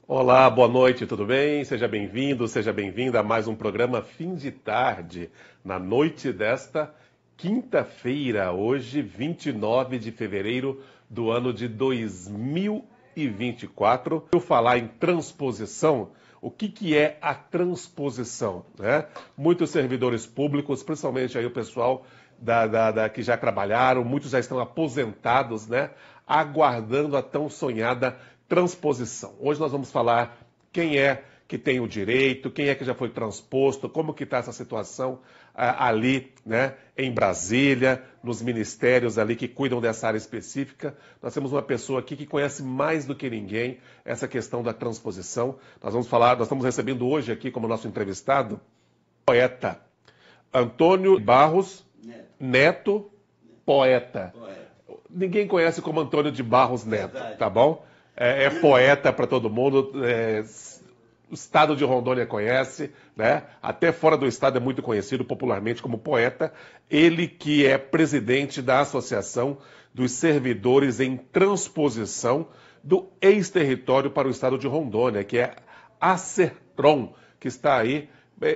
Olá, boa noite, tudo bem? Seja bem-vindo, seja bem-vinda a mais um programa Fim de Tarde, na noite desta quinta-feira, hoje, 29 de fevereiro do ano de 2024. Eu falar em transposição, o que é a transposição, né? Muitos servidores públicos, principalmente aí o pessoal que já trabalharam, muitos já estão aposentados, né? Aguardando a tão sonhada transposição. Hoje nós vamos falar quem é que tem o direito, quem é que já foi transposto, como que está essa situação ali, né, em Brasília, nos ministérios ali que cuidam dessa área específica. Nós temos uma pessoa aqui que conhece mais do que ninguém essa questão da transposição. Nós estamos recebendo hoje aqui como nosso entrevistado, o poeta Antônio Barros Neto, poeta. Ninguém conhece como Antônio de Barros Neto, tá bom? É poeta para todo mundo, o estado de Rondônia conhece, né? Até fora do estado é muito conhecido popularmente como poeta. Ele que é presidente da Associação dos Servidores em Transposição do ex-território para o estado de Rondônia, que é a Sertron, que está aí.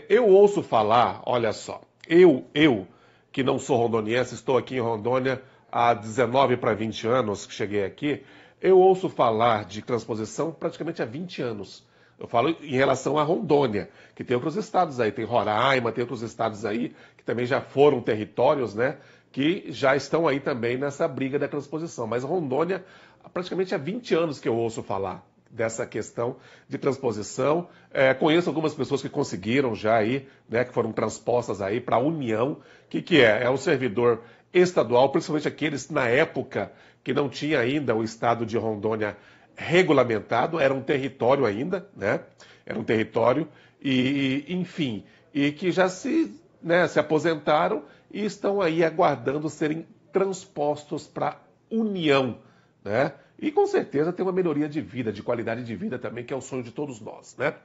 Eu ouço falar, olha só, eu que não sou rondoniense, estou aqui em Rondônia há 19 para 20 anos que cheguei aqui, eu ouço falar de transposição praticamente há 20 anos. Eu falo em relação a Rondônia, que tem outros estados aí, tem Roraima, tem outros estados aí que também já foram territórios, né, que já estão aí também nessa briga da transposição. Mas Rondônia, praticamente há 20 anos que eu ouço falar dessa questão de transposição. Conheço algumas pessoas que conseguiram já aí, né, que foram transpostas aí para a União. O que é? É um servidor estadual, principalmente aqueles na época que não tinha ainda o estado de Rondônia regulamentado, era um território ainda, né? Era um território enfim, e que já se aposentaram e estão aí aguardando serem transpostos para a União, né? E com certeza tem uma melhoria de vida, de qualidade de vida também, que é o sonho de todos nós, né?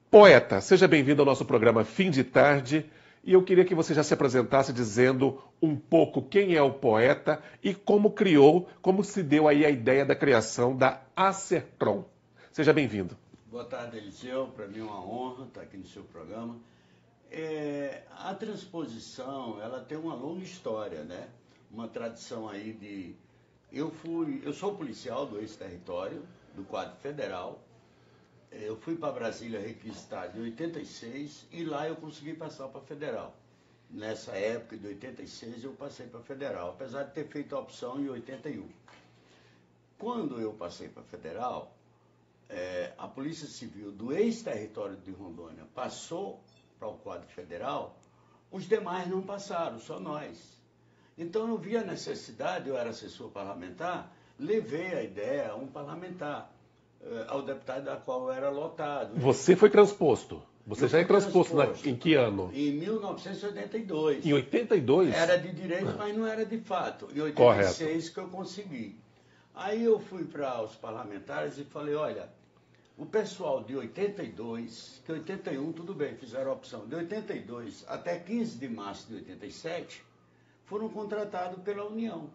Poeta, seja bem-vindo ao nosso programa Fim de Tarde. E eu queria que você já se apresentasse dizendo um pouco quem é o poeta e como criou, como se deu aí a ideia da criação da Acertron. Seja bem-vindo. Boa tarde, Eliseu. Para mim é uma honra estar aqui no seu programa. A transposição, ela tem uma longa história, né? Uma tradição aí de... Eu sou policial do ex-território, do quadro federal. Eu fui para Brasília requisitado em 86 e lá eu consegui passar para federal. Nessa época de 86 eu passei para federal, apesar de ter feito a opção em 81. Quando eu passei para federal, a Polícia Civil do ex-território de Rondônia passou para o quadro federal, os demais não passaram, só nós. Então eu vi a necessidade, eu era assessor parlamentar, levei a ideia a um parlamentar, ao deputado da qual eu era lotado. Você foi transposto? Você já é transposto em que ano? Em 1982. Em 82? Era de direito, mas não era de fato. Em 86 que eu consegui. Aí eu fui para os parlamentares e falei, olha, o pessoal de 82, que 81 tudo bem, fizeram a opção, de 82 até 15 de março de 87, foram contratados pela União.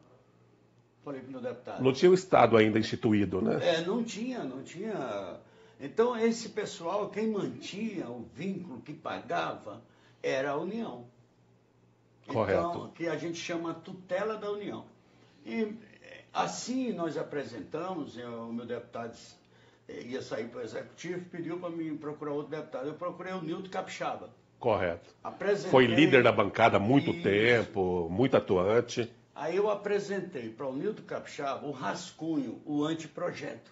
Falei para o meu deputado. Não tinha o Estado ainda instituído, né? Não tinha. Então, esse pessoal, quem mantinha o vínculo, que pagava, era a União. Correto. Então, que a gente chama tutela da União. E assim nós apresentamos, o meu deputado ia sair para o Executivo, pediu para mim procurar outro deputado. Eu procurei o Nilton Capixaba. Correto. Foi líder da bancada há muito tempo, muito atuante. Aí eu apresentei para o Nilton Capixaba o rascunho, o anteprojeto,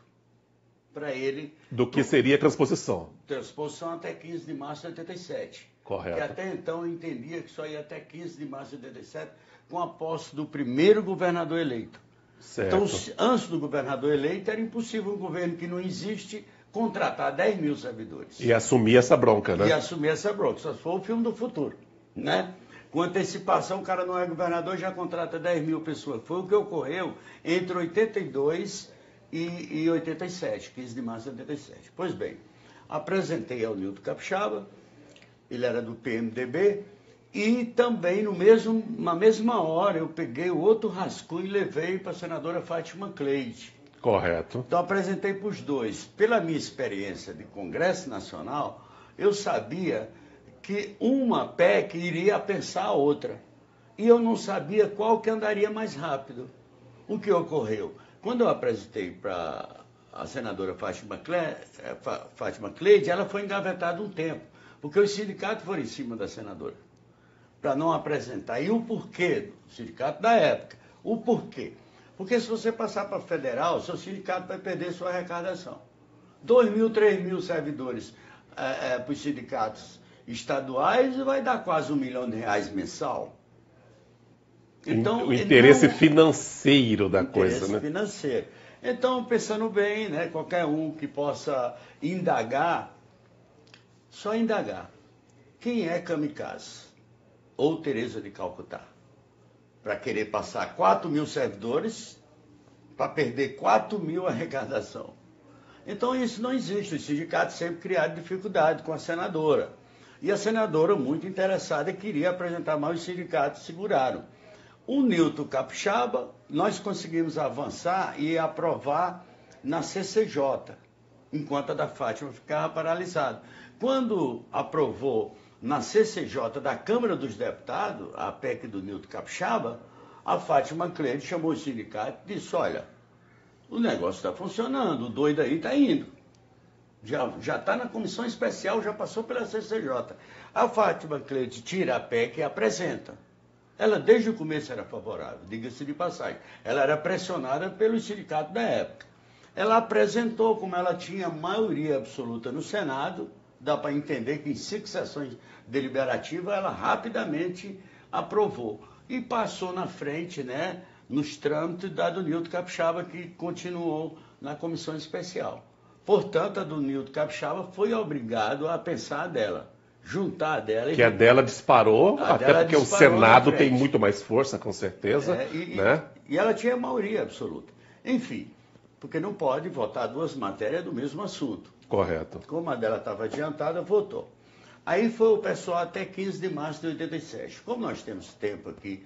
para ele... Do que seria a transposição. Transposição até 15 de março de 87. Correto. Que até então eu entendia que só ia até 15 de março de 87, com a posse do primeiro governador eleito. Certo. Então, antes do governador eleito, era impossível um governo que não existe contratar 10 mil servidores. E assumir essa bronca, né? E assumir essa bronca. Só se for o filme do futuro, né? Com antecipação, o cara não é governador e já contrata 10 mil pessoas. Foi o que ocorreu entre 82 e 87, 15 de março de 87. Pois bem, apresentei ao Nilton Capixaba, ele era do PMDB, e também na mesma hora eu peguei o outro rascunho e levei para a senadora Fátima Cleide. Correto. Então, apresentei para os dois. Pela minha experiência de Congresso Nacional, eu sabia que uma PEC iria pensar a outra. E eu não sabia qual que andaria mais rápido. O que ocorreu? Quando eu apresentei para a senadora Fátima Cleide, ela foi engavetada um tempo, porque os sindicatos foram em cima da senadora, para não apresentar. E o porquê? O sindicato da época. O porquê? Porque se você passar para federal, seu sindicato vai perder sua arrecadação. 2.000, 3.000 servidores para os sindicatos estaduais vai dar quase R$1 milhão mensal. Então, o interesse financeiro da coisa, né? Interesse financeiro. Então, pensando bem, né, qualquer um que possa indagar, só indagar. Quem é Kamikaze? Ou Teresa de Calcutá? Para querer passar 4.000 servidores, para perder 4.000 arrecadação. Então, isso não existe. Os sindicatos sempre criaram dificuldade com a senadora. E a senadora, muito interessada, queria apresentar, mas os sindicatos seguraram. O Nilton Capixaba, nós conseguimos avançar e aprovar na CCJ, enquanto a da Fátima ficava paralisada. Quando aprovou na CCJ da Câmara dos Deputados, a PEC do Nilton Capixaba, a Fátima Cleide chamou o sindicato e disse, olha, o negócio está funcionando, o doido aí está indo. Já está na comissão especial, já passou pela CCJ. A Fátima Cleide tira a PEC e apresenta. Ela desde o começo era favorável, diga-se de passagem. Ela era pressionada pelos sindicatos da época. Ela apresentou, como ela tinha maioria absoluta no Senado, dá para entender que em 5 sessões deliberativas ela rapidamente aprovou. E passou na frente, né, nos trâmites da do Nilton Capixaba, que continuou na comissão especial. Portanto, a do Nilton Capixaba foi obrigado a pensar dela. Juntar dela. Que a dela disparou, até dela porque disparou o Senado tem muito mais força, com certeza. Né? E ela tinha maioria absoluta. Enfim, porque não pode votar 2 matérias do mesmo assunto. Correto. Como a dela estava adiantada, votou. Aí foi o pessoal até 15 de março de 87. Como nós temos tempo aqui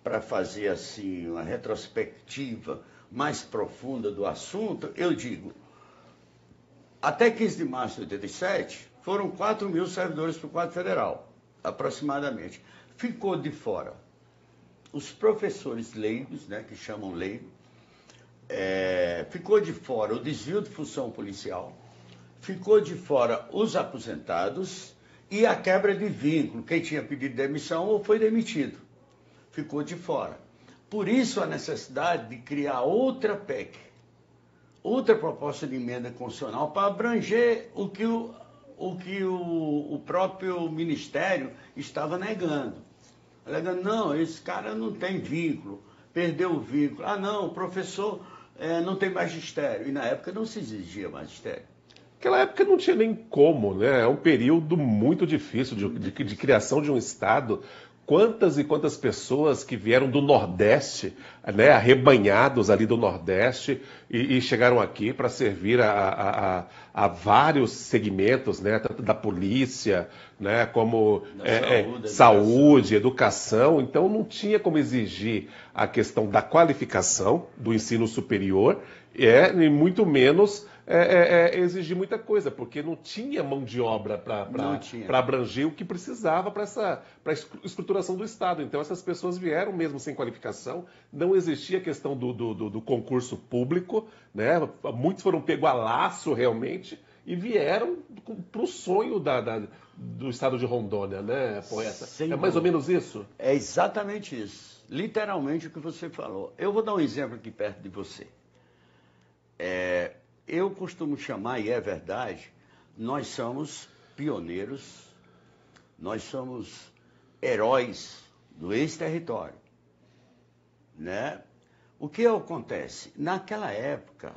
para fazer assim uma retrospectiva mais profunda do assunto, eu digo, até 15 de março de 87, foram 4.000 servidores para o quadro federal, aproximadamente. Ficou de fora os professores leigos, né, que chamam leigo, ficou de fora o desvio de função policial, ficou de fora os aposentados e a quebra de vínculo, quem tinha pedido demissão ou foi demitido, ficou de fora. Por isso a necessidade de criar outra PEC, outra proposta de emenda constitucional para abranger o que o próprio Ministério estava negando. Alegando, não, esse cara não tem vínculo, perdeu o vínculo. Ah, não, o professor não tem magistério. E na época não se exigia magistério. Naquela época não tinha nem como, né? É um período muito difícil de criação de um Estado. Quantas e quantas pessoas que vieram do Nordeste, né, arrebanhados ali do Nordeste, e chegaram aqui para servir a vários segmentos, né, tanto da polícia, né, como saúde, educação. Então não tinha como exigir a questão da qualificação do ensino superior, e muito menos exigir muita coisa, porque não tinha mão de obra para abranger o que precisava para a estruturação do Estado. Então essas pessoas vieram mesmo sem qualificação, não existia a questão do concurso público, né? Muitos foram pegos a laço realmente e vieram para o sonho do Estado de Rondônia, né, poeta? É mais ou menos isso? É exatamente isso, literalmente o que você falou. Eu vou dar um exemplo aqui perto de você. Eu costumo chamar, e é verdade, nós somos pioneiros, nós somos heróis do ex-território, né? O que acontece? Naquela época,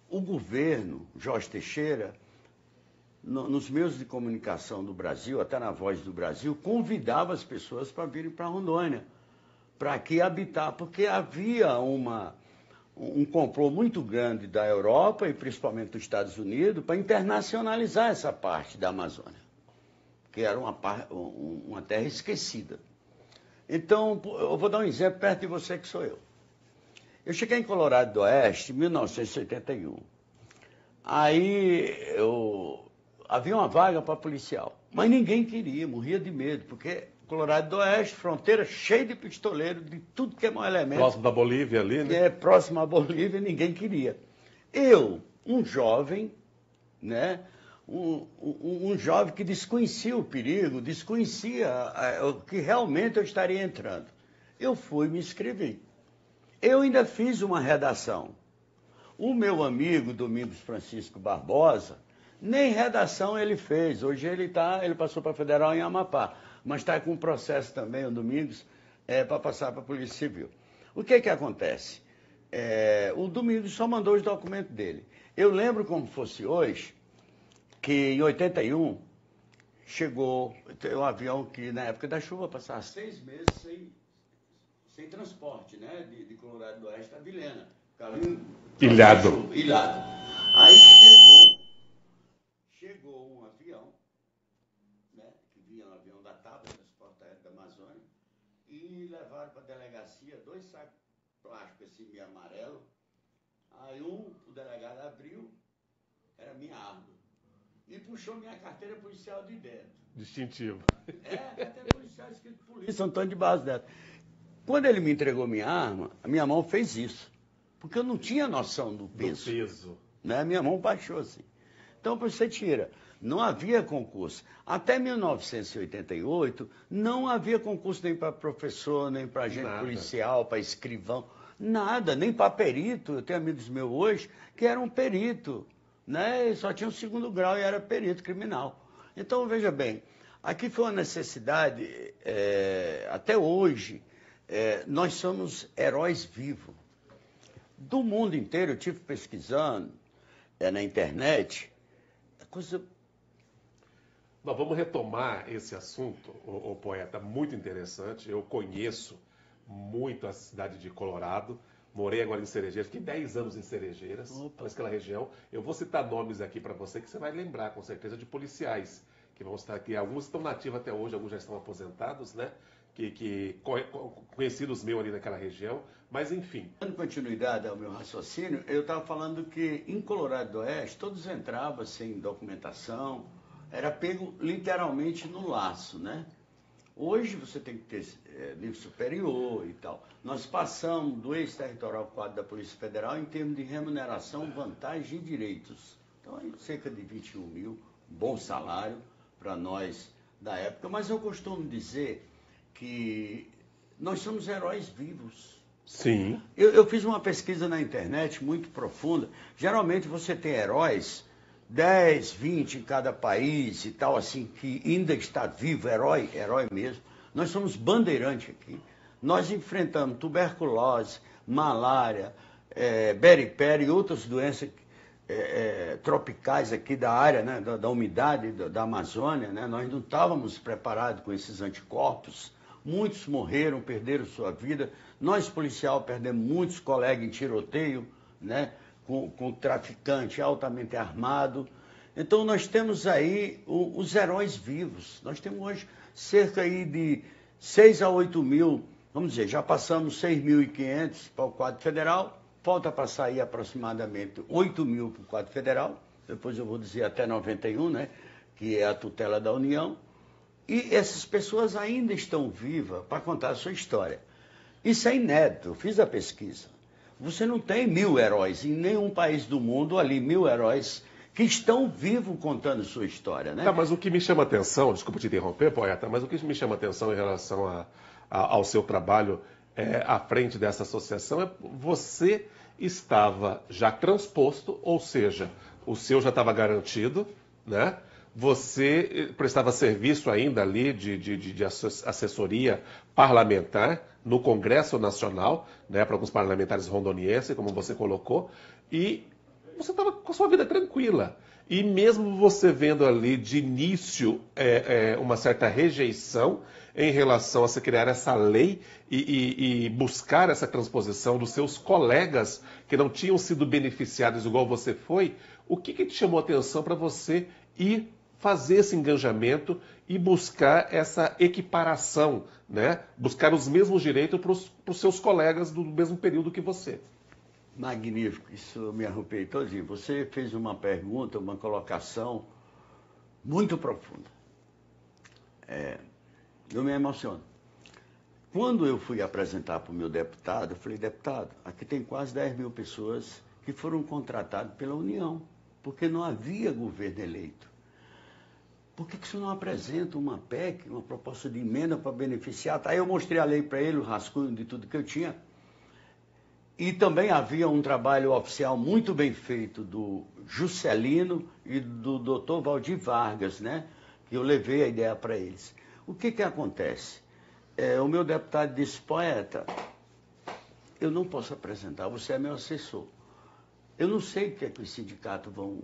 o governo, Jorge Teixeira, nos meios de comunicação do Brasil, até na Voz do Brasil, convidava as pessoas para virem para Rondônia, para aqui habitar, porque havia um complô muito grande da Europa e principalmente dos Estados Unidos para internacionalizar essa parte da Amazônia, que era uma terra esquecida. Então, eu vou dar um exemplo perto de você que sou eu. Eu cheguei em Colorado do Oeste em 1981. Aí havia uma vaga para policial, mas ninguém queria, morria de medo, porque Colorado do Oeste, fronteira cheia de pistoleiros, de tudo que é mau elemento. Próximo da Bolívia ali, né? Próximo à Bolívia, ninguém queria. Eu, um jovem, né? Um jovem que desconhecia o perigo, desconhecia o que realmente eu estaria entrando. Eu fui me inscrever. Eu ainda fiz uma redação. O meu amigo Domingos Francisco Barbosa, nem redação ele fez. Hoje ele passou para a Federal em Amapá, mas está com um processo também, o Domingos, para passar para a Polícia Civil. O que acontece? O Domingos só mandou os documentos dele. Eu lembro como fosse hoje, que em 81 chegou um avião que na época da chuva passava 6 meses sem transporte, né? De Colorado do Oeste a Vilhena. Ilhado. Aí chegou um avião, né? Que vinha um avião da TAP, Transporte Aéreo da Amazônia, e levaram para a delegacia 2 sacos plásticos assim, meio amarelo. Aí o delegado abriu, era minha arma. E puxou minha carteira policial de dentro. Distintivo. Carteira policial escrito Polícia Antônio de Barros dentro. Quando ele me entregou minha arma, a minha mão fez isso. Porque eu não tinha noção do peso. Né? Minha mão baixou assim. Então você tira. Não havia concurso. Até 1988, não havia concurso nem para professor, nem para agente policial, para escrivão. Nada, nem para perito. Eu tenho amigos meus hoje que eram perito. Né? Só tinha o 2º grau e era perito criminal. Então, veja bem, aqui foi uma necessidade, até hoje, nós somos heróis vivos. Do mundo inteiro, eu estive pesquisando na internet, coisa... Nós vamos retomar esse assunto, o poeta, muito interessante. Eu conheço muito a cidade de Colorado. Morei agora em Cerejeiras, fiquei 10 anos em Cerejeiras, naquela região. Eu vou citar nomes aqui para você que você vai lembrar, com certeza, de policiais que vão estar aqui. Alguns estão nativos até hoje, alguns já estão aposentados, né? Conhecidos meus ali naquela região, mas enfim. Dando continuidade ao meu raciocínio, eu estava falando que em Colorado do Oeste todos entravam sem documentação, era pego literalmente no laço, né? Hoje você tem que ter nível superior e tal. Nós passamos do ex-territorial 4 da Polícia Federal em termos de remuneração, vantagem e direitos. Então, aí, cerca de 21 mil, bom salário para nós da época. Mas eu costumo dizer que nós somos heróis vivos. Sim. Eu fiz uma pesquisa na internet muito profunda. Geralmente você tem heróis 10, 20 em cada país e tal, assim, que ainda está vivo, herói mesmo. Nós somos bandeirantes aqui. Nós enfrentamos tuberculose, malária, beriberi e outras doenças tropicais aqui da área, né, da umidade da Amazônia. Né? Nós não estávamos preparados com esses anticorpos. Muitos morreram, perderam sua vida. Nós, policial, perdemos muitos colegas em tiroteio, né? Com traficante altamente armado. Então nós temos aí os heróis vivos. Nós temos hoje cerca aí de 6 a 8 mil, vamos dizer, já passamos 6.500 para o quadro federal, falta passar aí aproximadamente 8 mil para o quadro federal, depois eu vou dizer até 91, né, que é a tutela da União, e essas pessoas ainda estão vivas para contar a sua história. Isso é inédito, eu fiz a pesquisa. Você não tem 1000 heróis em nenhum país do mundo ali, 1000 heróis que estão vivos contando sua história, né? Tá, mas o que me chama a atenção, desculpa te interromper, poeta, mas o que me chama a atenção em relação ao seu trabalho à frente dessa associação é você estava já transposto, ou seja, o seu já estava garantido, né? Você prestava serviço ainda ali de assessoria parlamentar no Congresso Nacional, né, para alguns parlamentares rondonienses, como você colocou, e você estava com a sua vida tranquila. E mesmo você vendo ali de início uma certa rejeição em relação a se criar essa lei e buscar essa transposição dos seus colegas que não tinham sido beneficiados igual você foi, o que te chamou a atenção para você ir fazer esse engajamento e buscar essa equiparação, né? Buscar os mesmos direitos para os seus colegas do mesmo período que você. Magnífico, isso eu me arrupei todinho. Você fez uma pergunta, uma colocação muito profunda. Eu me emociono. Quando eu fui apresentar para o meu deputado, eu falei, deputado, aqui tem quase 10 mil pessoas que foram contratadas pela União, porque não havia governo eleito. Por que você não apresenta uma PEC, uma proposta de emenda para beneficiar? Aí eu mostrei a lei para ele, o rascunho de tudo que eu tinha. E também havia um trabalho oficial muito bem feito do Juscelino e do Dr. Valdir Vargas, né? Que eu levei a ideia para eles. O que acontece? O meu deputado disse, poeta, eu não posso apresentar, você é meu assessor. Eu não sei o que é que os sindicatos vão...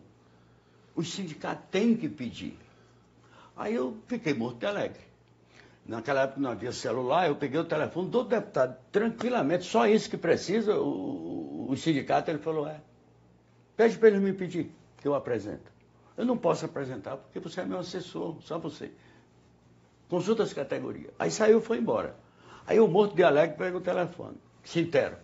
Os sindicatos têm que pedir. Aí eu fiquei morto de alegre. Naquela época não havia celular, eu peguei o telefone do deputado, tranquilamente, só isso que precisa, o sindicato, ele falou, pede para ele me pedir, que eu apresento. Eu não posso apresentar, porque você é meu assessor, só você. Consulta as categorias. Aí saiu e foi embora. Aí eu morto de alegre, pego o telefone, sincero.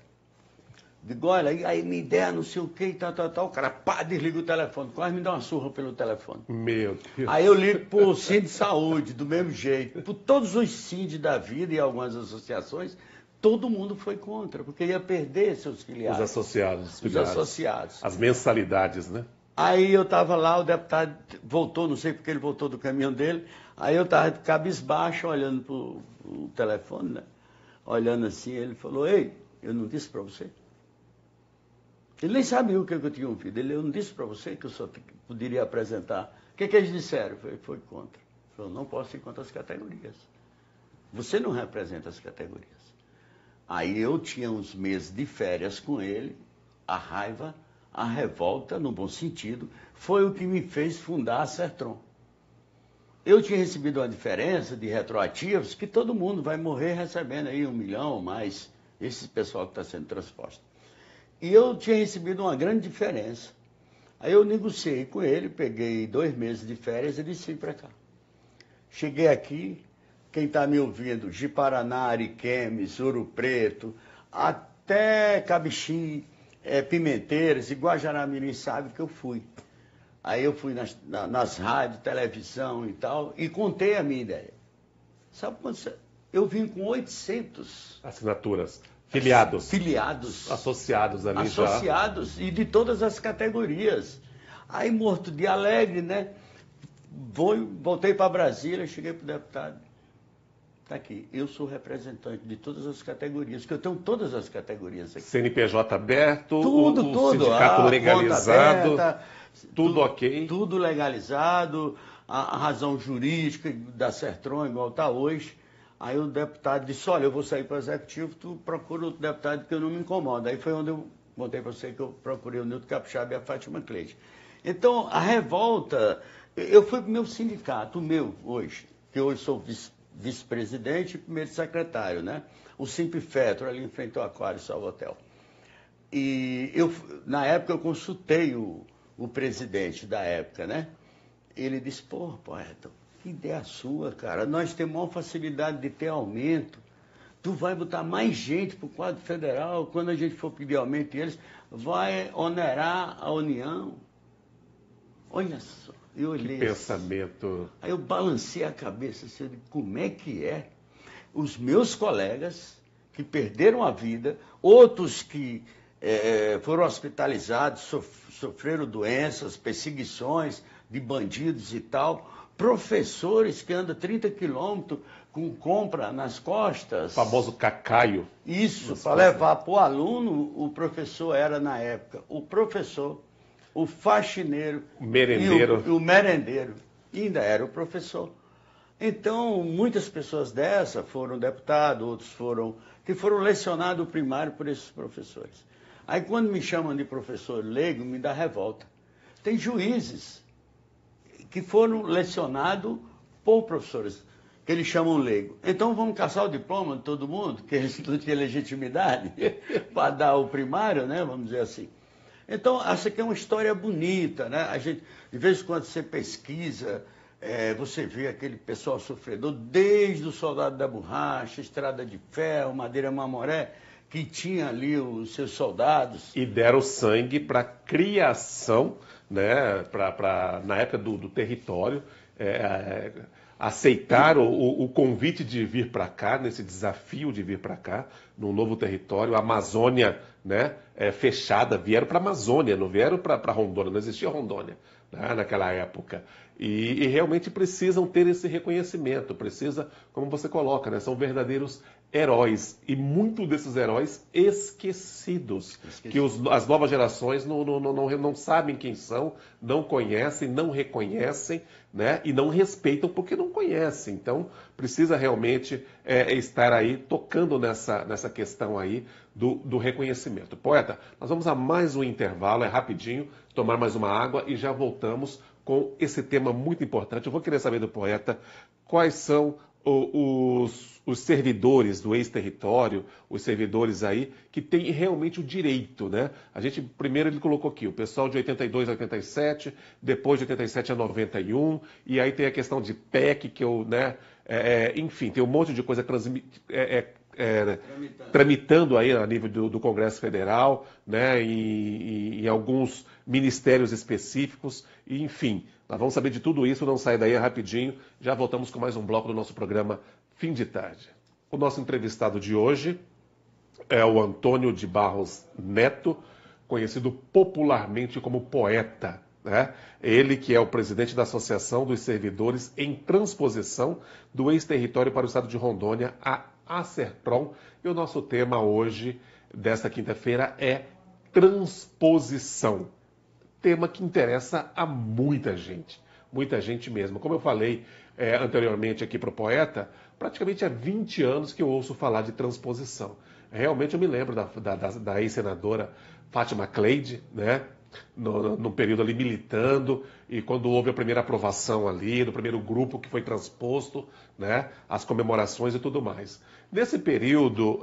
Digo, olha, aí me der não sei o que, tal. O cara, pá, desliga o telefone, quase me dá uma surra pelo telefone. Meu Deus. Aí eu ligo pro Sind de Saúde, do mesmo jeito. Por todos os Sind da vida e algumas associações, todo mundo foi contra, porque ia perder seus filiados. Os associados. Os associados. As mensalidades, né? Aí eu estava lá, o deputado voltou, não sei porque ele voltou do caminhão dele, aí eu estava cabisbaixo, olhando pro telefone, né? Olhando assim, ele falou, ei, eu não disse para você? Ele nem sabia o que eu tinha ouvido. Eu não disse para você que eu só poderia apresentar. O que eles disseram? Foi contra. Ele falou, não posso ir contra as categorias. Você não representa as categorias. Aí eu tinha uns meses de férias com ele, a raiva, a revolta, no bom sentido, foi o que me fez fundar a Sertron. Eu tinha recebido uma diferença de retroativos que todo mundo vai morrer recebendo aí 1 milhão ou mais, esse pessoal que está sendo transposto. E eu tinha recebido uma grande diferença. Aí eu negociei com ele, peguei 2 meses de férias e desci para cá. Cheguei aqui, quem está me ouvindo, de Paraná, Ariquemes, Ouro Preto, até Cabixi, Pimenteiras e Guajará-Mirim sabe que eu fui. Aí eu fui nas rádios, televisão e tal, e contei a minha ideia. Sabe quando eu vim com 800 assinaturas. Filiados. Associados ali já. Associados e de todas as categorias. Aí, morto de alegre, né? Voltei para Brasília, cheguei para o deputado. Está aqui, eu sou representante de todas as categorias, que eu tenho todas as categorias aqui. CNPJ aberto, tudo. Sindicato legalizado, aberta, tudo ok. Tudo legalizado, a razão jurídica da Sertron, igual está hoje. Aí o deputado disse, olha, eu vou sair para o executivo, tu procura outro deputado que eu não me incomodo. Aí foi onde eu contei para você que eu procurei o Nilton Capixaba e a Fátima Cleide. Então, a revolta, eu fui para o meu sindicato, o meu hoje, que hoje sou vice-presidente e primeiro secretário, né? O Simpfetro, ali em frente ao Aquário Salvotel. E na época eu consultei o presidente da época, né? Ele disse, pô, poeta, que ideia sua, cara. Nós temos maior facilidade de ter aumento. Tu vai botar mais gente para o quadro federal. Quando a gente for pedir aumento, eles vai onerar a União. Olha só, eu olhei que pensamento. Aí eu balancei a cabeça assim, eu digo, como é que é? Os meus colegas que perderam a vida, outros que foram hospitalizados, sofreram doenças, perseguições de bandidos e tal, professores que andam 30 quilômetros com compra nas costas. O famoso cacaio. Isso, para levar para o aluno, o professor era na época o professor, o faxineiro, o merendeiro. E o merendeiro. E ainda era o professor. Então, muitas pessoas dessa foram deputados, outros que foram lecionados primário por esses professores. Aí quando me chamam de professor leigo, me dá revolta. Tem juízes que foram lecionados por professores, que eles chamam leigo. Então vamos caçar o diploma de todo mundo, que eles não tinham legitimidade para dar o primário, né? Vamos dizer assim. Então, essa aqui é uma história bonita, né? A gente, de vez em quando você pesquisa, você vê aquele pessoal sofredor, desde o soldado da borracha, estrada de ferro, madeira mamoré, que tinha ali os seus soldados. E deram sangue para a criação, né, na época do território, aceitaram o convite de vir para cá, nesse desafio de vir para cá, num novo território, a Amazônia, né, fechada, vieram para a Amazônia, não vieram para Rondônia, não existia Rondônia, né, naquela época. E realmente precisam ter esse reconhecimento, precisa, como você coloca, né, são verdadeiros heróis, e muitos desses heróis esquecidos, que as novas gerações não sabem quem são, não conhecem, não reconhecem, né, e não respeitam porque não conhecem. Então, precisa realmente estar aí tocando nessa questão aí do reconhecimento. Poeta, nós vamos a mais um intervalo, é rapidinho, tomar mais uma água e já voltamos com esse tema muito importante. Eu vou querer saber do poeta quais são os servidores do ex-território, os servidores aí, que têm realmente o direito, né? A gente, primeiro ele colocou aqui, o pessoal de 82 a 87, depois de 87 a 91, e aí tem a questão de PEC, que eu, né, enfim, tem um monte de coisa tramitando aí a nível do Congresso Federal, né, em alguns ministérios específicos, e, enfim, nós vamos saber de tudo isso, não sai daí rapidinho, já voltamos com mais um bloco do nosso programa Fim de Tarde. O nosso entrevistado de hoje é o Antônio de Barros Neto, conhecido popularmente como poeta, né? Ele que é o presidente da Associação dos Servidores em Transposição do Ex-Território para o Estado de Rondônia, a ASERTRON, e o nosso tema hoje, desta quinta-feira, é transposição. Tema que interessa a muita gente mesmo. Como eu falei anteriormente aqui para o poeta, praticamente há 20 anos que eu ouço falar de transposição. Realmente eu me lembro da ex-senadora Fátima Cleide, né? No período ali militando, e quando houve a primeira aprovação ali, do primeiro grupo que foi transposto, né, as comemorações e tudo mais. Nesse período,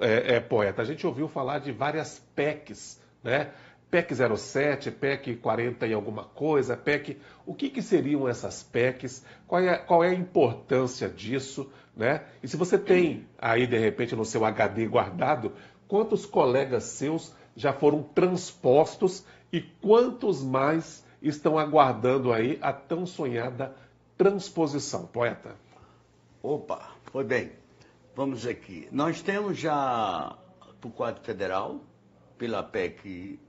poeta, a gente ouviu falar de várias PECs, né? PEC 07, PEC 40 e alguma coisa, PEC... O que seriam essas PECs? Qual é a importância disso, né? E se você tem aí, de repente, no seu HD guardado, quantos colegas seus já foram transpostos e quantos mais estão aguardando aí a tão sonhada transposição, poeta? Opa, foi bem. Vamos aqui. Nós temos já, para o quadro federal, pela PEC,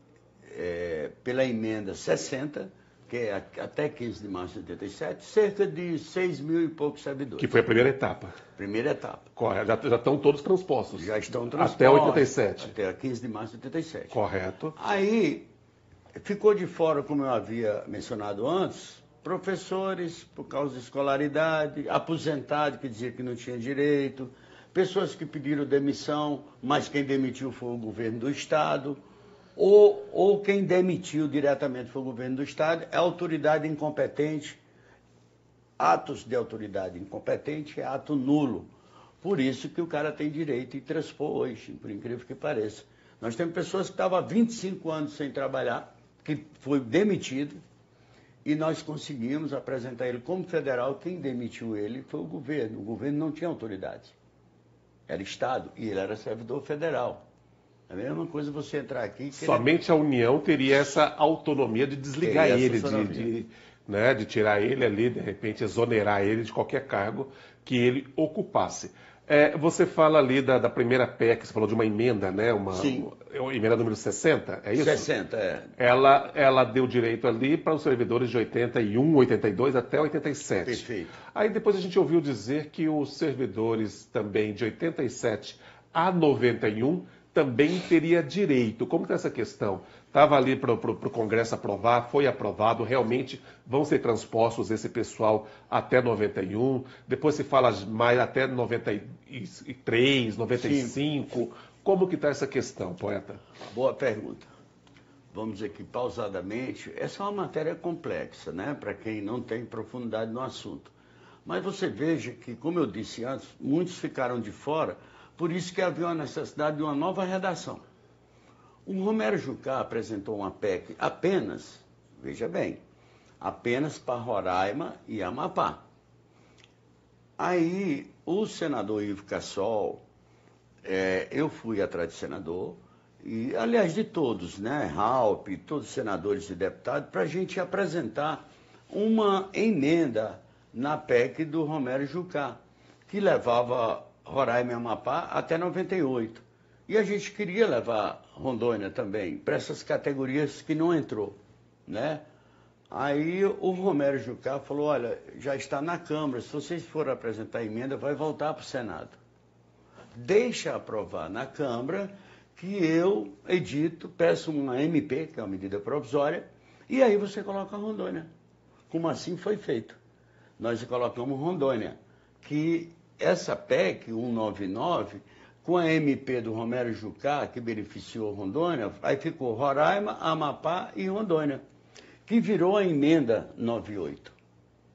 pela emenda 60, que é até 15 de março de 87, cerca de 6 mil e poucos servidores. Que foi a primeira etapa. Primeira etapa. Correto. Já estão todos transpostos. Já estão transpostos. Até 87. Até 15 de março de 87. Correto. Aí, ficou de fora, como eu havia mencionado antes, professores por causa de escolaridade, aposentado que dizia que não tinha direito, pessoas que pediram demissão, mas quem demitiu foi o governo do Estado, ou quem demitiu diretamente foi o governo do Estado, é autoridade incompetente. Atos de autoridade incompetente é ato nulo. Por isso que o cara tem direito de transpor hoje, por incrível que pareça. Nós temos pessoas que estavam há 25 anos sem trabalhar, que foi demitido, e nós conseguimos apresentar ele como federal. Quem demitiu ele foi o governo. O governo não tinha autoridade. Era Estado, e ele era servidor federal. É a mesma coisa você entrar aqui... Somente a União teria essa autonomia de desligar ele, de tirar ele ali, de repente exonerar ele de qualquer cargo que ele ocupasse. Você fala ali da primeira PEC, você falou de uma emenda, né? Sim. Emenda número 60, é isso? 60, é. Ela deu direito ali para os servidores de 81, 82 até 87. Perfeito. Aí depois a gente ouviu dizer que os servidores também de 87 a 91 também teria direito. Como está essa questão? Estava ali para o Congresso aprovar, foi aprovado, realmente vão ser transpostos esse pessoal até 91, depois se fala mais até 93, 95. Sim. Como que está essa questão, poeta? Boa pergunta. Vamos aqui pausadamente. Essa é uma matéria complexa, né? Para quem não tem profundidade no assunto. Mas você veja que, como eu disse antes, muitos ficaram de fora, por isso que havia a necessidade de uma nova redação. O Romero Jucá apresentou uma PEC apenas, veja bem, apenas para Roraima e Amapá. Aí, o senador Ivo Cassol, eu fui atrás do senador, e, aliás, de todos, né, Raup, todos os senadores e deputados, para a gente apresentar uma emenda na PEC do Romero Jucá, que levava Roraima e Amapá até 98. E a gente queria levar Rondônia também, para essas categorias que não entrou, né? Aí o Romero Jucá falou, olha, já está na Câmara, se vocês forem apresentar a emenda, vai voltar para o Senado. Deixa aprovar na Câmara, que eu edito, peço uma MP, que é uma medida provisória, e aí você coloca Rondônia. Como assim foi feito? Nós colocamos Rondônia, que essa PEC 199, com a MP do Romero Jucá, que beneficiou Rondônia, aí ficou Roraima, Amapá e Rondônia, que virou a emenda 98,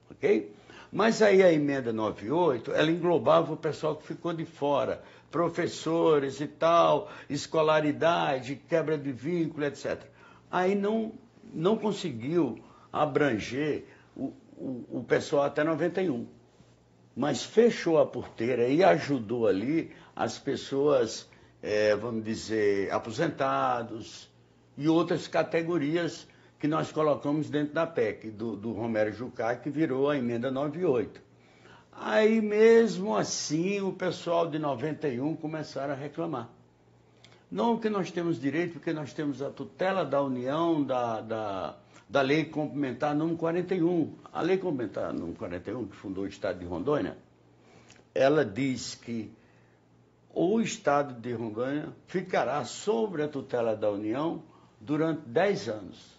ok? Mas aí a emenda 98, ela englobava o pessoal que ficou de fora, professores e tal, escolaridade, quebra de vínculo, etc. Aí não conseguiu abranger o pessoal até 91, mas fechou a porteira e ajudou ali as pessoas, vamos dizer, aposentados e outras categorias que nós colocamos dentro da PEC, do Romero Jucá, que virou a emenda 98. Aí, mesmo assim, o pessoal de 91 começaram a reclamar. Não que nós temos direito, porque nós temos a tutela da União, da Lei Complementar número 41. A Lei Complementar número 41, que fundou o Estado de Rondônia, ela diz que o Estado de Rondônia ficará sob a tutela da União durante 10 anos.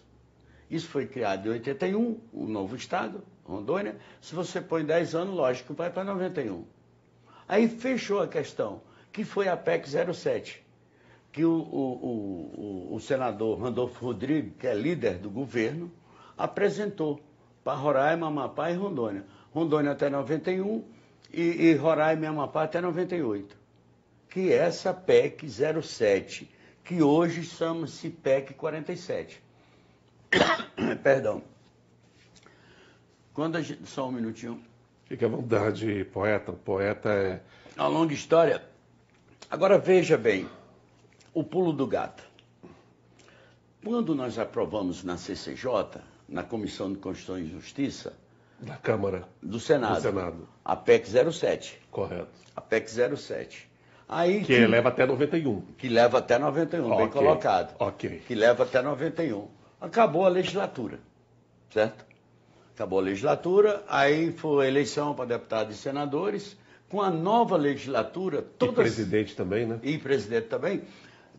Isso foi criado em 81, o novo Estado, Rondônia. Se você põe 10 anos, lógico, vai para 91. Aí fechou a questão, que foi a PEC 07, que o senador Randolfo Rodrigues, que é líder do governo, apresentou para Roraima, Amapá e Rondônia. Rondônia até 91 e Roraima e Amapá até 98. Que é essa PEC 07, que hoje chama-se PEC 47. Perdão. Só um minutinho. Fique à vontade, poeta. O poeta é... Uma longa história. Agora veja bem, o pulo do gato. Quando nós aprovamos na CCJ, na Comissão de Constituição e Justiça, da Câmara. Do Senado. A PEC 07. Correto. A PEC 07. Aí que leva até 91. Que leva até 91, okay. Bem colocado. Ok. Que leva até 91. Acabou a legislatura, certo? Acabou a legislatura, aí foi a eleição para deputados e senadores. Com a nova legislatura... E presidente também, né? E presidente também.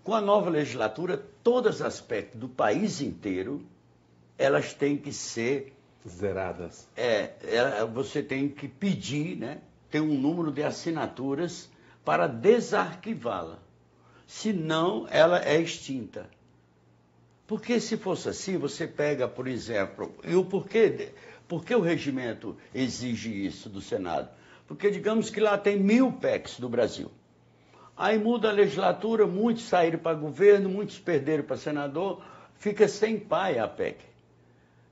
Com a nova legislatura, todos os aspectos do país inteiro, elas têm que ser... zeradas. Você tem que pedir, né? Tem um número de assinaturas para desarquivá-la. Senão, ela é extinta. Porque se fosse assim, você pega, por exemplo, por que o regimento exige isso do Senado? Porque digamos que lá tem 1000 PECs do Brasil. Aí muda a legislatura, muitos saíram para governo, muitos perderam para senador, fica sem pai a PEC.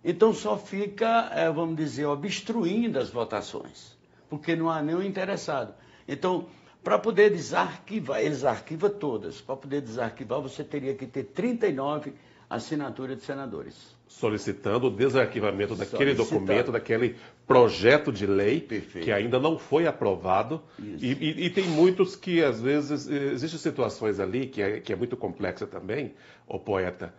Então só fica, vamos dizer, obstruindo as votações, porque não há nenhum interessado. Então, para poder desarquivar, eles arquivam todas, para poder desarquivar você teria que ter 39 assinaturas de senadores. Solicitando o desarquivamento daquele documento, daquele projeto de lei. Perfeito. Que ainda não foi aprovado. E tem muitos que, às vezes, existem situações ali que é muito complexa também, ô poeta,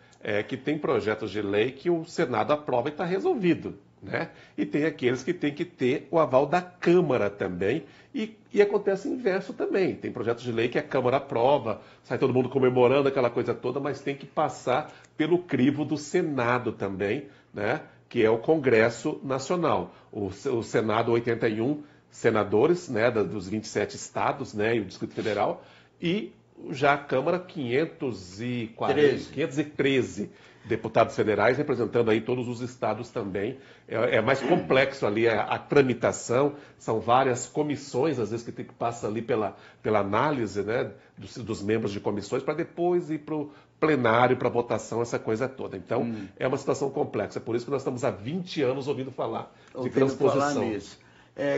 que tem projetos de lei que o Senado aprova e está resolvido. Né? E tem aqueles que têm que ter o aval da Câmara também, e acontece o inverso também. Tem projetos de lei que a Câmara aprova, sai todo mundo comemorando aquela coisa toda, mas tem que passar pelo crivo do Senado também, né? Que é o Congresso Nacional. O Senado, 81 senadores, né? Dos 27 estados, né? E o Distrito Federal, e já a Câmara, 513 deputados federais, representando aí todos os estados também. É mais complexo ali a tramitação, são várias comissões, às vezes, que tem que passar ali pela análise, né, dos membros de comissões, para depois ir para o plenário, para votação, essa coisa toda. Então, é uma situação complexa. Por isso que nós estamos há 20 anos ouvindo falar de transposição. Falar nisso.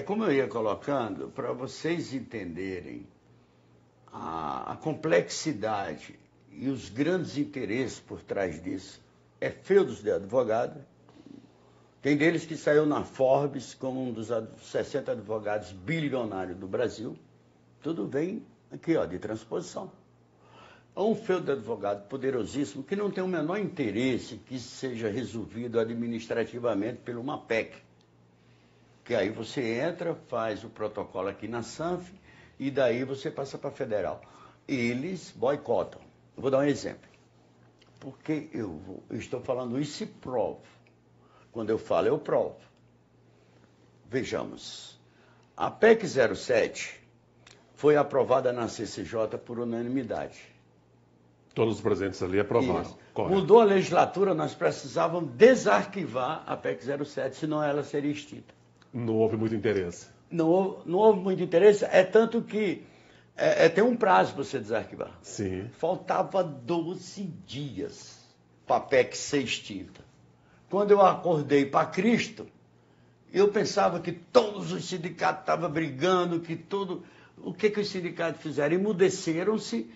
Como eu ia colocando, para vocês entenderem a complexidade e os grandes interesses por trás disso, é feudos de advogado. Tem deles que saiu na Forbes como um dos 60 advogados bilionários do Brasil. Tudo vem aqui, ó, de transposição. É um feudo de advogado poderosíssimo que não tem o menor interesse que isso seja resolvido administrativamente por uma PEC. Que aí você entra, faz o protocolo aqui na SANF e daí você passa para a federal. Eles boicotam. Eu vou dar um exemplo. Porque eu estou falando isso e provo. Quando eu falo, eu provo. Vejamos. A PEC 07 foi aprovada na CCJ por unanimidade. Todos os presentes ali aprovaram. Mudou a legislatura, nós precisávamos desarquivar a PEC 07, senão ela seria extinta. Não houve muito interesse. Não houve muito interesse, é tanto que tem um prazo para você desarquivar. Sim. Faltava 12 dias para a PEC ser extinta. Quando eu acordei para Cristo, eu pensava que todos os sindicatos estavam brigando, que tudo... O que os sindicatos fizeram? Emudeceram-se,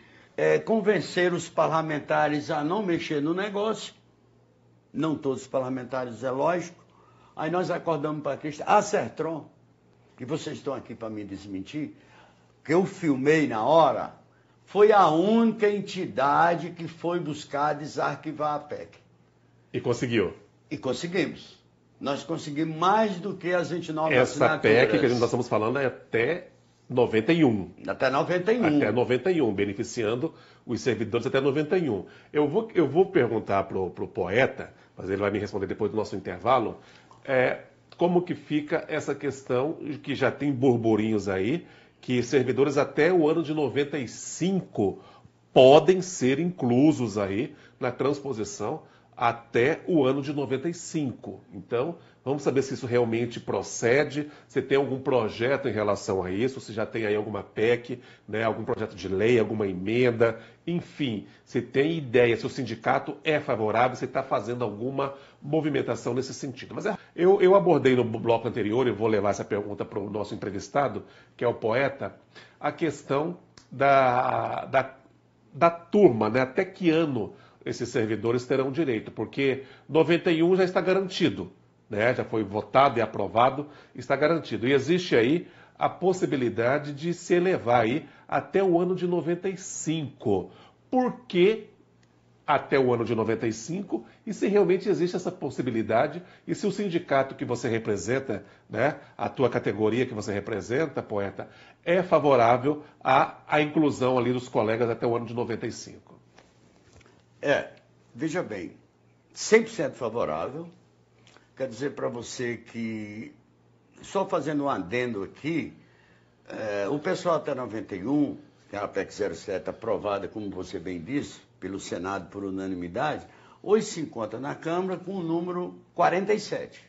convenceram os parlamentares a não mexer no negócio. Não todos os parlamentares, é lógico. Aí nós acordamos para Cristo. A Sertron, que vocês estão aqui para me desmentir, que eu filmei na hora, foi a única entidade que foi buscar desarquivar a PEC. E conseguiu. E conseguimos. Nós conseguimos mais do que as 29 Essa assinaturas. PEC que nós estamos falando é até 91. Até 91. Até 91, beneficiando os servidores até 91. Eu vou perguntar para o poeta, mas ele vai me responder depois do nosso intervalo, como que fica essa questão que já tem burburinhos aí, que servidores até o ano de 95 podem ser inclusos aí na transposição até o ano de 95. Então, vamos saber se isso realmente procede, se tem algum projeto em relação a isso, se já tem aí alguma PEC, né, algum projeto de lei, alguma emenda, enfim, se tem ideia, se o sindicato é favorável, se está fazendo alguma movimentação nesse sentido. Mas eu abordei no bloco anterior, eu vou levar essa pergunta para o nosso entrevistado, que é o poeta, a questão da turma, né, até que ano esses servidores terão direito, porque 91 já está garantido, né? Já foi votado e aprovado, está garantido. E existe aí a possibilidade de se elevar aí até o ano de 95. Por que até o ano de 95? E se realmente existe essa possibilidade, e se o sindicato que você representa, né, a tua categoria que você representa, poeta, é favorável à inclusão ali dos colegas até o ano de 95? Veja bem, 100% favorável. Quer dizer para você que, só fazendo um adendo aqui, o pessoal até 91, que é a PEC 07 aprovada, como você bem disse, pelo Senado por unanimidade, hoje se encontra na Câmara com o número 47.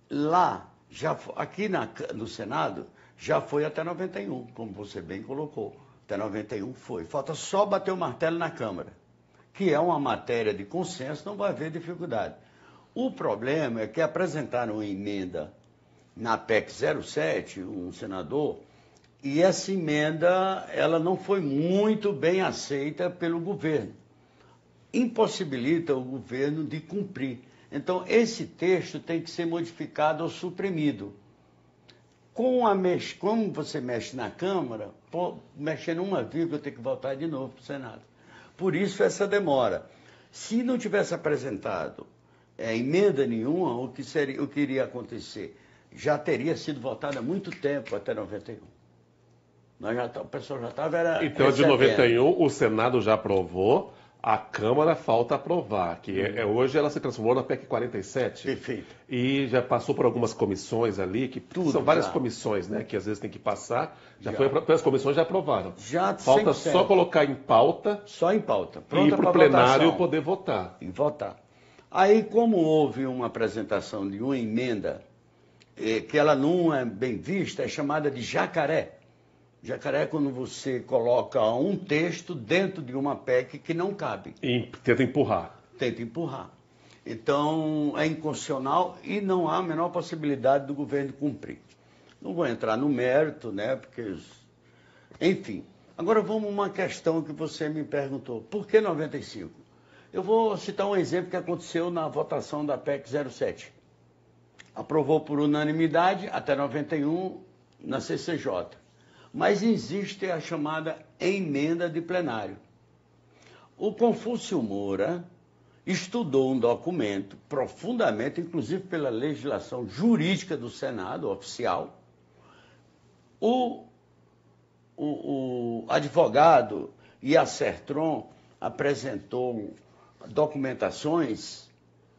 Lá, aqui no Senado, já foi até 91, como você bem colocou. Até 91 foi. Falta só bater o martelo na Câmara, que é uma matéria de consenso, não vai haver dificuldade. O problema é que apresentaram uma emenda na PEC 07, um senador, e essa emenda ela não foi muito bem aceita pelo governo. Impossibilita o governo de cumprir. Então, esse texto tem que ser modificado ou suprimido. Como você mexe na Câmara, mexendo uma vírgula, tem que voltar de novo para o Senado. Por isso essa demora. Se não tivesse apresentado emenda nenhuma, o que iria acontecer? Já teria sido votado há muito tempo, até 91. O pessoal já estava... Então, de 91, o Senado já aprovou, a Câmara falta aprovar, que hoje ela se transformou na PEC 47. Perfeito. E já passou por algumas comissões ali, são várias comissões, né, que às vezes tem que passar. As comissões já aprovaram. Falta 100%. Só colocar em pauta. Só em pauta. Pronta, e ir para o plenário poder votar. E votar. Aí, como houve uma apresentação de uma emenda, que ela não é bem vista, é chamada de jacaré. Jacaré é quando você coloca um texto dentro de uma PEC que não cabe. E tenta empurrar. Tenta empurrar. Então, é inconstitucional e não há a menor possibilidade do governo cumprir. Não vou entrar no mérito, né, porque... Enfim, agora vamos a uma questão que você me perguntou. Por que 95? Eu vou citar um exemplo que aconteceu na votação da PEC 07. Aprovou por unanimidade até 91 na CCJ. Mas existe a chamada emenda de plenário. O Confúcio Moura estudou um documento profundamente, inclusive pela legislação jurídica do Senado, oficial. O advogado Iacertron apresentou documentações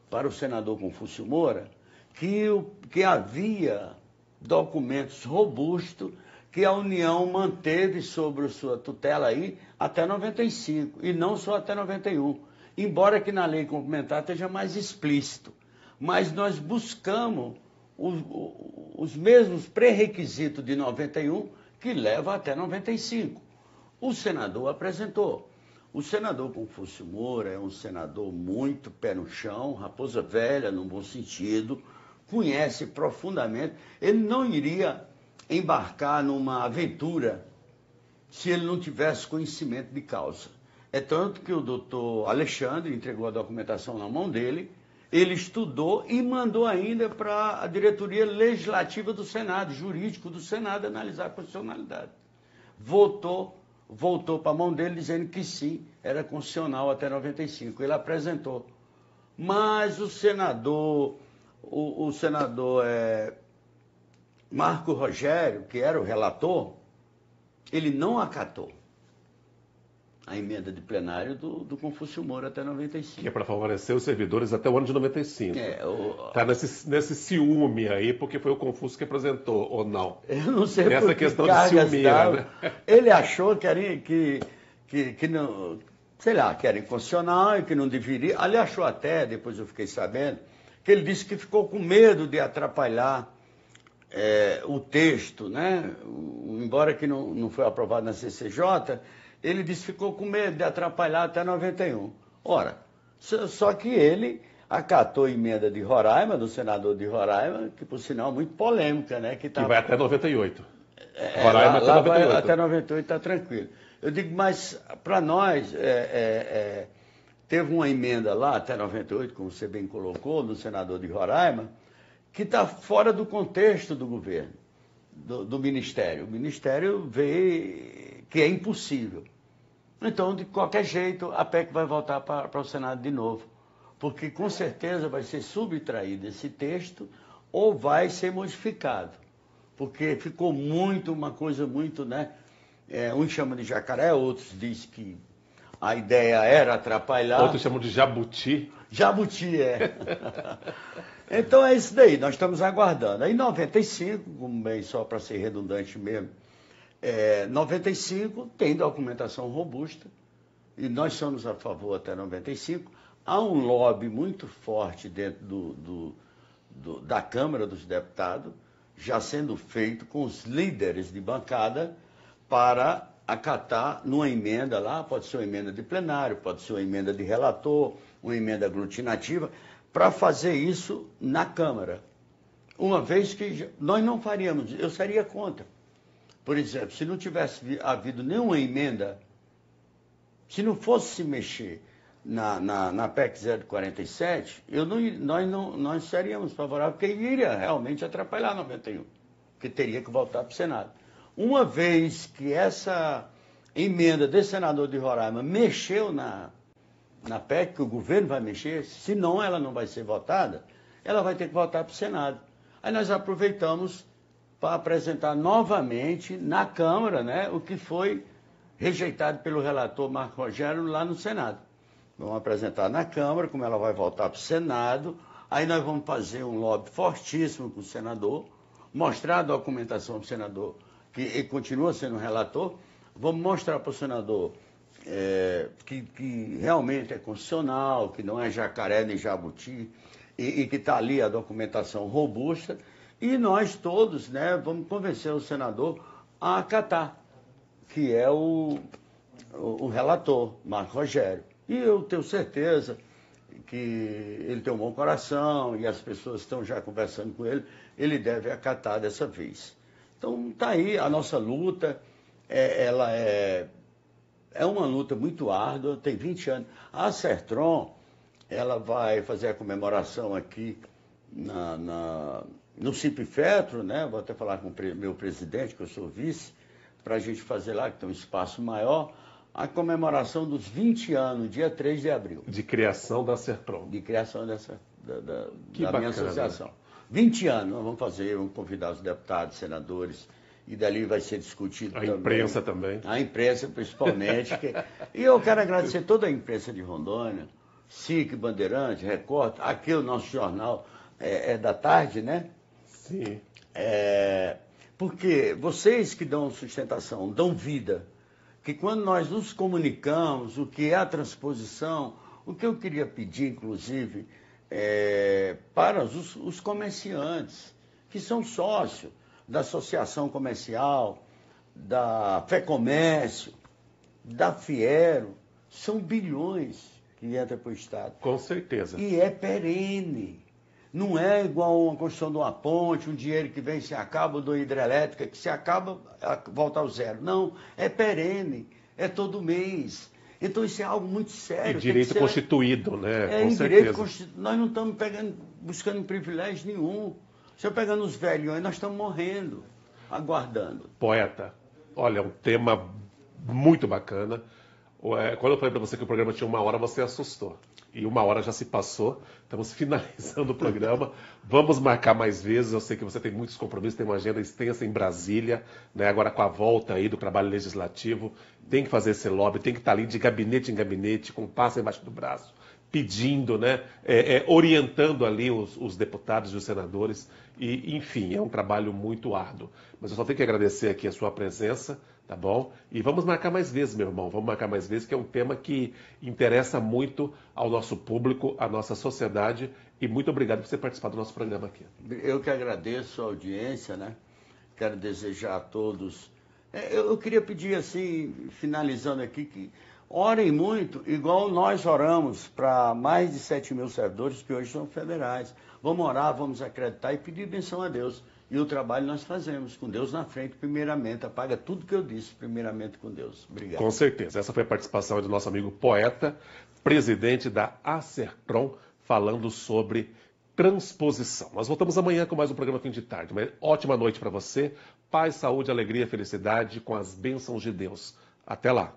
para o senador Confúcio Moura que havia documentos robustos que a União manteve sobre sua tutela aí até 95 e não só até 91. Embora que na lei complementar esteja mais explícito. Mas nós buscamos os mesmos pré-requisitos de 91 que levam até 95. O senador apresentou. O senador Confúcio Moura é um senador muito pé no chão, raposa velha, no bom sentido, conhece profundamente. Ele não iria embarcar numa aventura se ele não tivesse conhecimento de causa. É tanto que o doutor Alexandre entregou a documentação na mão dele, ele estudou e mandou ainda para a diretoria legislativa do Senado, jurídico do Senado, analisar a constitucionalidade. Voltou para a mão dele dizendo que sim, era constitucional até 95. Ele apresentou. Mas o senador Marco Rogério, que era o relator, ele não acatou a emenda de plenário do Confúcio Moura até 95. Que é para favorecer os servidores até o ano de 95. Está nesse ciúme aí, porque foi o Confúcio que apresentou, ou não? Eu não sei essa questão de ciúmeira, né? Ele achou que não, sei lá, que era inconstitucional e que não deveria. Ele achou até, depois eu fiquei sabendo, que ele disse que ficou com medo de atrapalhar o texto, né? Embora que não foi aprovado na CCJ, ele disse que ficou com medo de atrapalhar até 91. Ora, só que ele acatou a emenda de Roraima, do senador de Roraima, que por sinal muito polêmica, né? Que vai até 98. Roraima até 98. Até 98 está tranquilo. Eu digo, mas para nós, teve uma emenda lá até 98, como você bem colocou, do senador de Roraima, que está fora do contexto do governo, do Ministério. O Ministério vê que é impossível. Então, de qualquer jeito, a PEC vai voltar para o Senado de novo, porque com certeza vai ser subtraído esse texto ou vai ser modificado, porque ficou uma coisa muito, né? Uns chamam de jacaré, outros dizem que a ideia era atrapalhar. Outros chamam de jabuti. Jabuti, Então é isso daí, nós estamos aguardando. Aí 95, como bem só para ser redundante mesmo, 95 tem documentação robusta e nós somos a favor até 95. Há um lobby muito forte dentro da Câmara dos Deputados, já sendo feito com os líderes de bancada para acatar numa emenda lá, pode ser uma emenda de plenário, pode ser uma emenda de relator, uma emenda aglutinativa, para fazer isso na Câmara. Uma vez que nós não faríamos, eu seria contra. Por exemplo, se não tivesse havido nenhuma emenda, se não fosse se mexer na PEC 047, nós seríamos favoráveis, porque iria realmente atrapalhar 91, que teria que voltar para o Senado. Uma vez que essa emenda desse senador de Roraima mexeu na PEC, que o governo vai mexer, senão ela não vai ser votada, ela vai ter que voltar para o Senado. Aí nós aproveitamos para apresentar novamente na Câmara, né, o que foi rejeitado pelo relator Marco Rogério lá no Senado. Vamos apresentar na Câmara, como ela vai voltar para o Senado, aí nós vamos fazer um lobby fortíssimo com o senador, mostrar a documentação do senador, que ele continua sendo relator, vamos mostrar para o senador que realmente é constitucional, que não é jacaré nem jabuti, e que está ali a documentação robusta, e nós todos, né, vamos convencer o senador a acatar, que é o relator, Marco Rogério. E eu tenho certeza que ele tem um bom coração e as pessoas estão já conversando com ele, ele deve acatar dessa vez. Então, está aí a nossa luta, ela é uma luta muito árdua, tem 20 anos. A Sertron, ela vai fazer a comemoração aqui no Cipifetro, né? Vou até falar com o meu presidente, que eu sou vice, para a gente fazer lá, que tem um espaço maior, a comemoração dos 20 anos, dia 3 de abril. De criação da Sertron. De criação da bacana, minha associação. 20 anos, nós vamos fazer, vamos convidar os deputados, senadores, e dali vai ser discutido a imprensa também. A imprensa, principalmente. E eu quero agradecer toda a imprensa de Rondônia, SIC, Bandeirante, Record, aqui o nosso jornal é da tarde, né? Sim. Porque vocês que dão sustentação, dão vida, que quando nós nos comunicamos, o que é a transposição, o que eu queria pedir, inclusive, para os comerciantes, que são sócios da Associação Comercial, da FEComércio, da Fiero, são bilhões que entram para o Estado. Com certeza. E é perene. Não é igual uma construção de uma ponte, um dinheiro que vem se acaba, de uma hidrelétrica, que se acaba, volta ao zero. Não, é perene, é todo mês. Então isso é algo muito sério. E direito constituído, né? Com certeza. Direito constituído. Nós não estamos buscando privilégio nenhum. Se eu pegar nos velhos, nós estamos morrendo, aguardando. Poeta, olha, um tema muito bacana. Quando eu falei para você que o programa tinha 1 hora, você assustou. E 1 hora já se passou. Estamos finalizando o programa. Vamos marcar mais vezes. Eu sei que você tem muitos compromissos, tem uma agenda extensa em Brasília, né? Agora com a volta aí do trabalho legislativo. Tem que fazer esse lobby, tem que estar ali de gabinete em gabinete, com passa embaixo do braço, pedindo, né? Orientando ali os deputados e os senadores. E, enfim, é um trabalho muito árduo. Mas eu só tenho que agradecer aqui a sua presença. Tá bom? E vamos marcar mais vezes, meu irmão. Vamos marcar mais vezes, que é um tema que interessa muito ao nosso público, à nossa sociedade. E muito obrigado por você participar do nosso programa aqui. Eu que agradeço a audiência, né? Quero desejar a todos. Eu queria pedir, assim, finalizando aqui, que orem muito, igual nós oramos para mais de 7.000 servidores que hoje são federais. Vamos orar, vamos acreditar e pedir bênção a Deus. E o trabalho nós fazemos, com Deus na frente, primeiramente. Apaga tudo que eu disse, primeiramente com Deus. Obrigado. Com certeza. Essa foi a participação do nosso amigo poeta, presidente da Acertron, falando sobre transposição. Nós voltamos amanhã com mais um programa Fim de Tarde. Uma ótima noite para você. Paz, saúde, alegria, felicidade, com as bênçãos de Deus. Até lá.